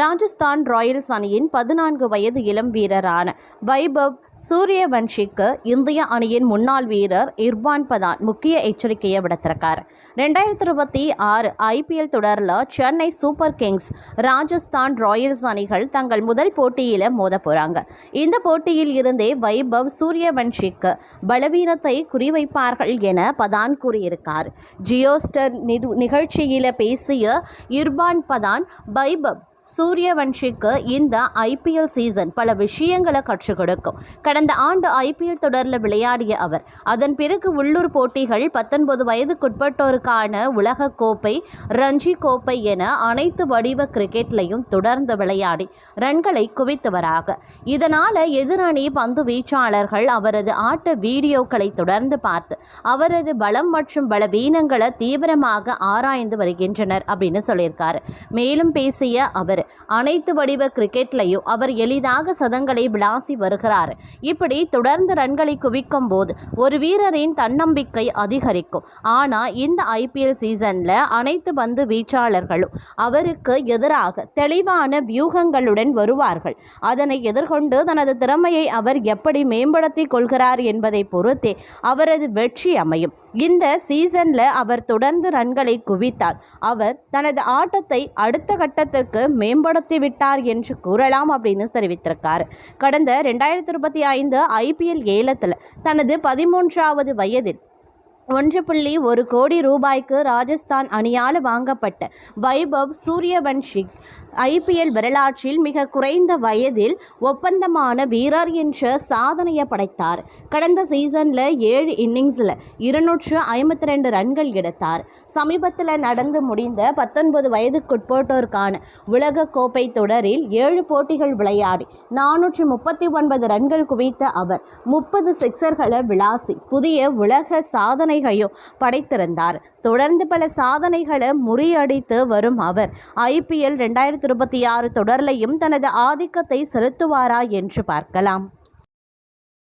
Rajasthan Royals அணியின் 14 வயது இளம் வீரரான வைபவ் சூரியவன்ஷிக்கு இந்திய அணியின் முன்னாள் வீரர் இர்பான் பதான் முக்கிய எச்சரிக்கையை விடுத்திருக்கார். 2026 IPL தொடரில் Chennai super Kings, Rajasthan Royals அணிகள் தங்கள் முதல் போட்டியில் மோத போறாங்க. இந்த போட்டியில் இருந்தே வைபவ் சூரியவன்ஷிக்கு பலவீனத்தை குறிவைப்பார்கள் என பதான் கூறியிருக்கார். ஜியோ ஸ்டார் நிகழ்ச்சியில் பேசிய இர்பான் பதான், வைபவ் சூரியவன்ஷிக்கு இந்த IPL சீசன் பல விஷயங்களை கற்றுக் கொடுக்கும். கடந்த ஆண்டு IPL தொடரில் விளையாடிய அவர் அதன் பிறகு உள்ளூர் போட்டிகள், 19 வயதுக்குட்பட்டோருக்கான உலக கோப்பை, ரஞ்சி கோப்பை என அனைத்து வடிவ கிரிக்கெட்லையும் தொடர்ந்து விளையாடி ரன்களை குவித்தவராக. இதனால் எதிரணி பந்து வீச்சாளர்கள் அவரது ஆட்ட வீடியோக்களை தொடர்ந்து பார்த்து அவரது பலம் மற்றும் பலவீனங்களை தீவிரமாக ஆராய்ந்து வருகின்றனர் அப்படின்னு சொல்லியிருக்காரு. மேலும் பேசிய அவர், அனைத்து வடிவ கிரிக்கெட்லையும் அவர் எளிதாக சதங்களை விளாசி வருகிறார். இப்படி தொடர்ந்து ரன்களை குவிக்கும் போது ஒரு வீரரின் தன்னம்பிக்கை அதிகரிக்கும். ஆனால் இந்த IPL சீசன்ல அனைத்து பந்து வீச்சாளர்களும் அவருக்கு எதிராக தெளிவான வியூகங்களுடன் வருவார்கள். அதனை எதிர்கொண்டு தனது திறமையை அவர் எப்படி மேம்படுத்திக் கொள்கிறார் என்பதை பொறுத்தே அவரது வெற்றி அமையும். இந்த சீசன்ல அவர் தொடர்ந்து ரன்களை குவித்தால் அவர் தனது ஆட்டத்தை அடுத்த கட்டத்திற்கு மேம்படுத்திவிட்டார் என்று கூறலாம் அப்படின்னு தெரிவித்திருக்கார். கடந்த 2025 IPL ஏலத்தில் தனது 13வது வயதில் 1.1 கோடி ரூபாய்க்கு ராஜஸ்தான் அணியால் வாங்கப்பட்ட வைபவ் சூரியவன்ஷி IPL வரலாற்றில் மிக குறைந்த வயதில் ஒப்பந்தமான வீரர் என்ற சாதனையை படைத்தார். கடந்த சீசனில் 7 இன்னிங்ஸில் 252 ரன்கள் எடுத்தார். சமீபத்தில் நடந்து முடிந்த 19 வயதுக்குட்பட்டோருக்கான உலக கோப்பை தொடரில் 7 போட்டிகள் விளையாடி 439 ரன்கள் குவித்த அவர் 30 சிக்சர்களை விளாசி புதிய உலக சாதனைகளையும் படைத்திருந்தார். தொடர்ந்து பல சாதனைகளை முறியடித்து வரும் அவர் IPL 2026 தொடரிலையும் தனது ஆதிக்கத்தை செலுத்துவாரா என்று பார்க்கலாம்.